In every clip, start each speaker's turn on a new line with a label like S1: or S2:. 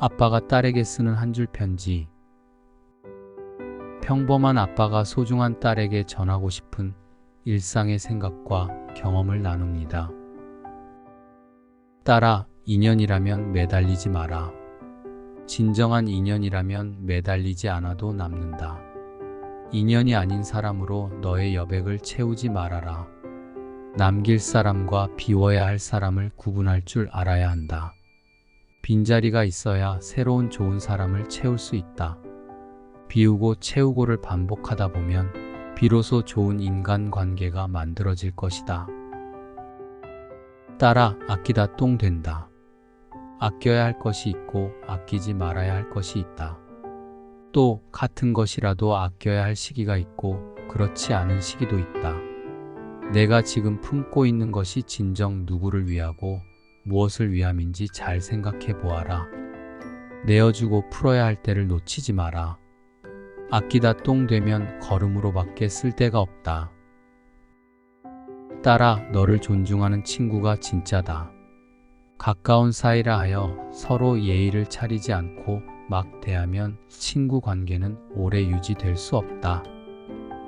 S1: 아빠가 딸에게 쓰는 한 줄 편지. 평범한 아빠가 소중한 딸에게 전하고 싶은 일상의 생각과 경험을 나눕니다. 딸아, 인연이라면 매달리지 마라. 진정한 인연이라면 매달리지 않아도 남는다. 인연이 아닌 사람으로 너의 여백을 채우지 말아라. 남길 사람과 비워야 할 사람을 구분할 줄 알아야 한다. 빈자리가 있어야 새로운 좋은 사람을 채울 수 있다. 비우고 채우고를 반복하다 보면 비로소 좋은 인간관계가 만들어질 것이다. 딸아, 아끼다 똥 된다. 아껴야 할 것이 있고 아끼지 말아야 할 것이 있다. 또 같은 것이라도 아껴야 할 시기가 있고 그렇지 않은 시기도 있다. 내가 지금 품고 있는 것이 진정 누구를 위하고 무엇을 위함인지 잘 생각해 보아라. 내어주고 풀어야 할 때를 놓치지 마라. 아끼다 똥 되면 걸음으로 밖에 쓸 데가 없다. 딸아, 너를 존중하는 친구가 진짜다. 가까운 사이라 하여 서로 예의를 차리지 않고 막 대하면 친구 관계는 오래 유지될 수 없다.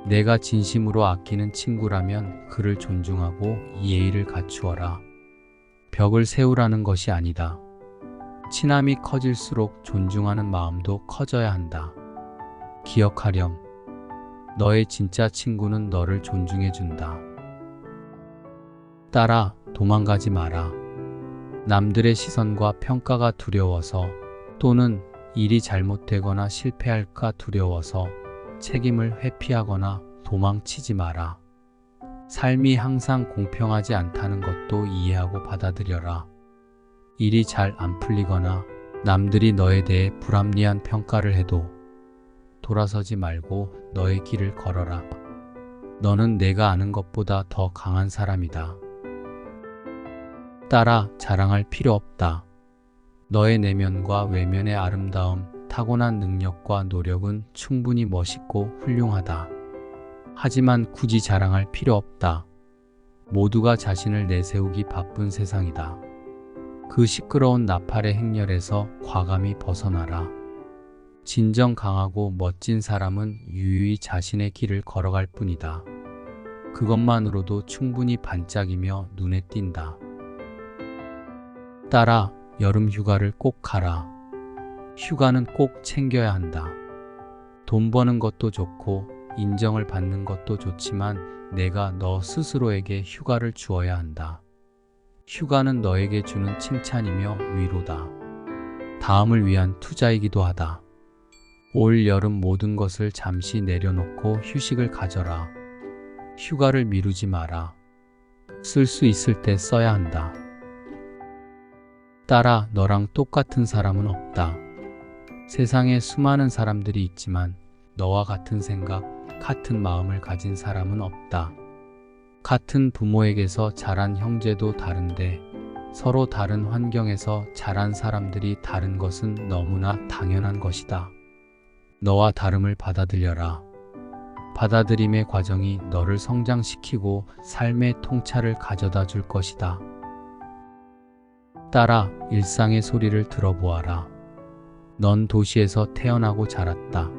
S1: 내가 진심으로 아끼는 친구라면 그를 존중하고 예의를 갖추어라. 벽을 세우라는 것이 아니다. 친함이 커질수록 존중하는 마음도 커져야 한다. 기억하렴. 너의 진짜 친구는 너를 존중해준다. 딸아, 도망가지 마라. 남들의 시선과 평가가 두려워서 또는 일이 잘못되거나 실패할까 두려워서 책임을 회피하거나 도망치지 마라. 삶이 항상 공평하지 않다는 것도 이해하고 받아들여라. 일이 잘 안 풀리거나 남들이 너에 대해 불합리한 평가를 해도 돌아서지 말고 너의 길을 걸어라. 너는 내가 아는 것보다 더 강한 사람이다. 딸아, 자랑할 필요 없다. 너의 내면과 외면의 아름다움, 타고난 능력과 노력은 충분히 멋있고 훌륭하다. 하지만 굳이 자랑할 필요 없다. 모두가 자신을 내세우기 바쁜 세상이다. 그 시끄러운 나팔의 행렬에서 과감히 벗어나라. 진정 강하고 멋진 사람은 유유히 자신의 길을 걸어갈 뿐이다. 그것만으로도 충분히 반짝이며 눈에 띈다. 딸아, 여름 휴가를 꼭 가라. 휴가는 꼭 챙겨야 한다. 돈 버는 것도 좋고 인정을 받는 것도 좋지만 내가 너 스스로에게 휴가를 주어야 한다. 휴가는 너에게 주는 칭찬이며 위로다. 다음을 위한 투자이기도 하다. 올 여름 모든 것을 잠시 내려놓고 휴식을 가져라. 휴가를 미루지 마라. 쓸 수 있을 때 써야 한다. 딸아, 너랑 똑같은 사람은 없다. 세상에 수많은 사람들이 있지만 너와 같은 생각, 같은 마음을 가진 사람은 없다. 같은 부모에게서 자란 형제도 다른데 서로 다른 환경에서 자란 사람들이 다른 것은 너무나 당연한 것이다. 너와 다름을 받아들여라. 받아들임의 과정이 너를 성장시키고 삶의 통찰을 가져다 줄 것이다. 딸아, 일상의 소리를 들어보아라. 넌 도시에서 태어나고 자랐다.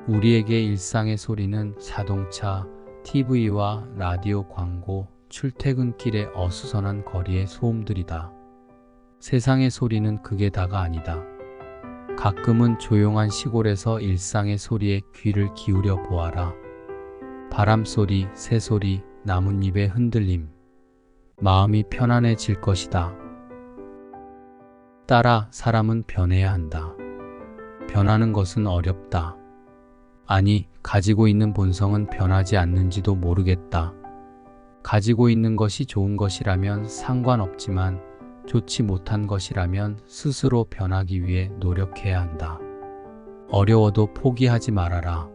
S1: 우리에게 일상의 소리는 자동차, TV와 라디오 광고, 출퇴근길의 어수선한 거리의 소음들이다. 세상의 소리는 그게 다가 아니다. 가끔은 조용한 시골에서 일상의 소리에 귀를 기울여 보아라. 바람소리, 새소리, 나뭇잎의 흔들림. 마음이 편안해질 것이다. 딸아, 사람은 변해야 한다. 변하는 것은 어렵다. 아니, 가지고 있는 본성은 변하지 않는지도 모르겠다. 가지고 있는 것이 좋은 것이라면 상관없지만 좋지 못한 것이라면 스스로 변하기 위해 노력해야 한다. 어려워도 포기하지 말아라.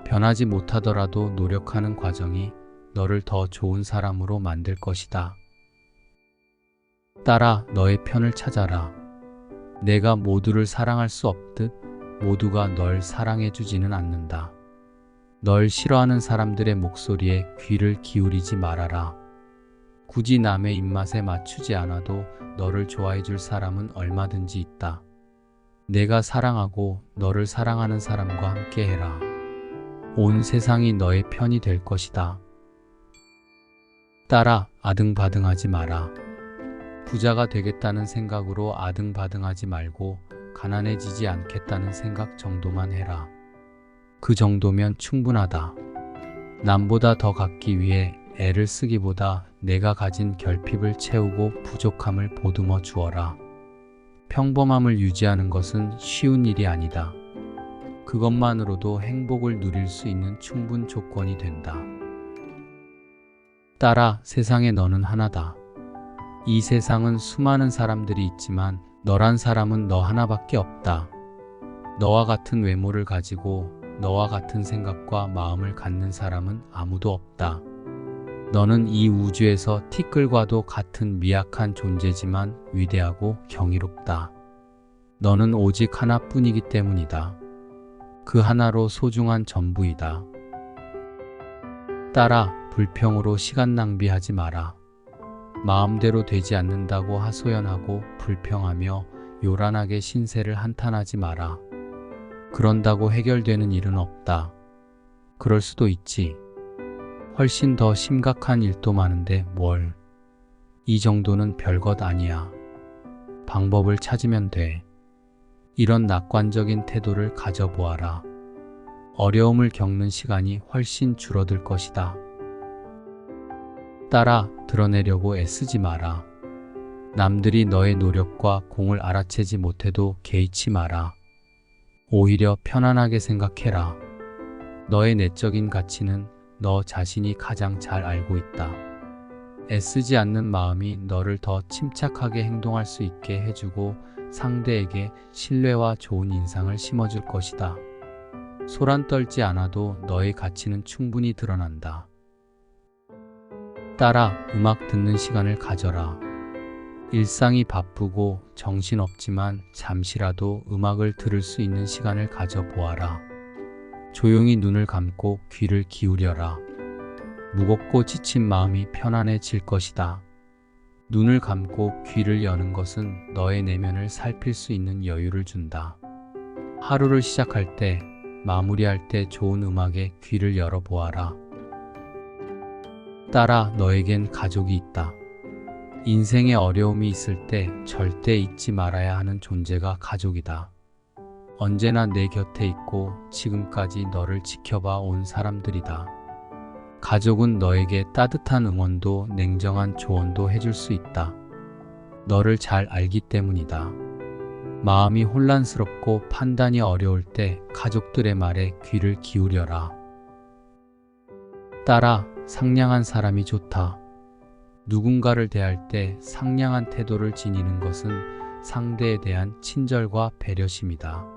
S1: 변하지 못하더라도 노력하는 과정이 너를 더 좋은 사람으로 만들 것이다. 딸아, 너의 편을 찾아라. 내가 모두를 사랑할 수 없듯 모두가 널 사랑해주지는 않는다. 널 싫어하는 사람들의 목소리에 귀를 기울이지 말아라. 굳이 남의 입맛에 맞추지 않아도 너를 좋아해줄 사람은 얼마든지 있다. 내가 사랑하고 너를 사랑하는 사람과 함께 해라. 온 세상이 너의 편이 될 것이다. 딸아, 아등바등하지 마라. 부자가 되겠다는 생각으로 아등바등하지 말고 가난해지지 않겠다는 생각 정도만 해라. 그 정도면 충분하다. 남보다 더 갖기 위해 애를 쓰기보다 내가 가진 결핍을 채우고 부족함을 보듬어 주어라. 평범함을 유지하는 것은 쉬운 일이 아니다. 그것만으로도 행복을 누릴 수 있는 충분 조건이 된다. 딸아, 세상에 너는 하나다. 이 세상은 수많은 사람들이 있지만 너란 사람은 너 하나밖에 없다. 너와 같은 외모를 가지고 너와 같은 생각과 마음을 갖는 사람은 아무도 없다. 너는 이 우주에서 티끌과도 같은 미약한 존재지만 위대하고 경이롭다. 너는 오직 하나뿐이기 때문이다. 그 하나로 소중한 전부이다. 딸아, 불평으로 시간 낭비하지 마라. 마음대로 되지 않는다고 하소연하고 불평하며 요란하게 신세를 한탄하지 마라. 그런다고 해결되는 일은 없다. 그럴 수도 있지. 훨씬 더 심각한 일도 많은데 뭘. 이 정도는 별것 아니야. 방법을 찾으면 돼. 이런 낙관적인 태도를 가져보아라. 어려움을 겪는 시간이 훨씬 줄어들 것이다. 딸아, 드러내려고 애쓰지 마라. 남들이 너의 노력과 공을 알아채지 못해도 개의치 마라. 오히려 편안하게 생각해라. 너의 내적인 가치는 너 자신이 가장 잘 알고 있다. 애쓰지 않는 마음이 너를 더 침착하게 행동할 수 있게 해주고 상대에게 신뢰와 좋은 인상을 심어줄 것이다. 소란 떨지 않아도 너의 가치는 충분히 드러난다. 딸아, 음악 듣는 시간을 가져라. 일상이 바쁘고 정신없지만 잠시라도 음악을 들을 수 있는 시간을 가져보아라. 조용히 눈을 감고 귀를 기울여라. 무겁고 지친 마음이 편안해질 것이다. 눈을 감고 귀를 여는 것은 너의 내면을 살필 수 있는 여유를 준다. 하루를 시작할 때, 마무리할 때 좋은 음악에 귀를 열어보아라. 딸아, 너에겐 가족이 있다. 인생에 어려움이 있을 때 절대 잊지 말아야 하는 존재가 가족이다. 언제나 내 곁에 있고 지금까지 너를 지켜봐 온 사람들이다. 가족은 너에게 따뜻한 응원도 냉정한 조언도 해줄 수 있다. 너를 잘 알기 때문이다. 마음이 혼란스럽고 판단이 어려울 때 가족들의 말에 귀를 기울여라. 딸아, 상냥한 사람이 좋다. 누군가를 대할 때 상냥한 태도를 지니는 것은 상대에 대한 친절과 배려심이다.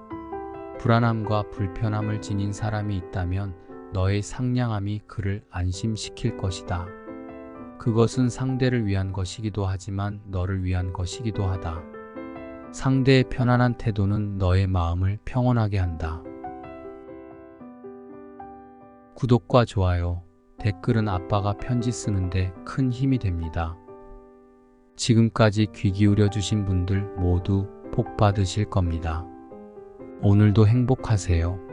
S1: 불안함과 불편함을 지닌 사람이 있다면 너의 상냥함이 그를 안심시킬 것이다. 그것은 상대를 위한 것이기도 하지만 너를 위한 것이기도 하다. 상대의 편안한 태도는 너의 마음을 평온하게 한다. 구독과 좋아요, 댓글은 아빠가 편지 쓰는데 큰 힘이 됩니다. 지금까지 귀 기울여 주신 분들 모두 복 받으실 겁니다. 오늘도 행복하세요.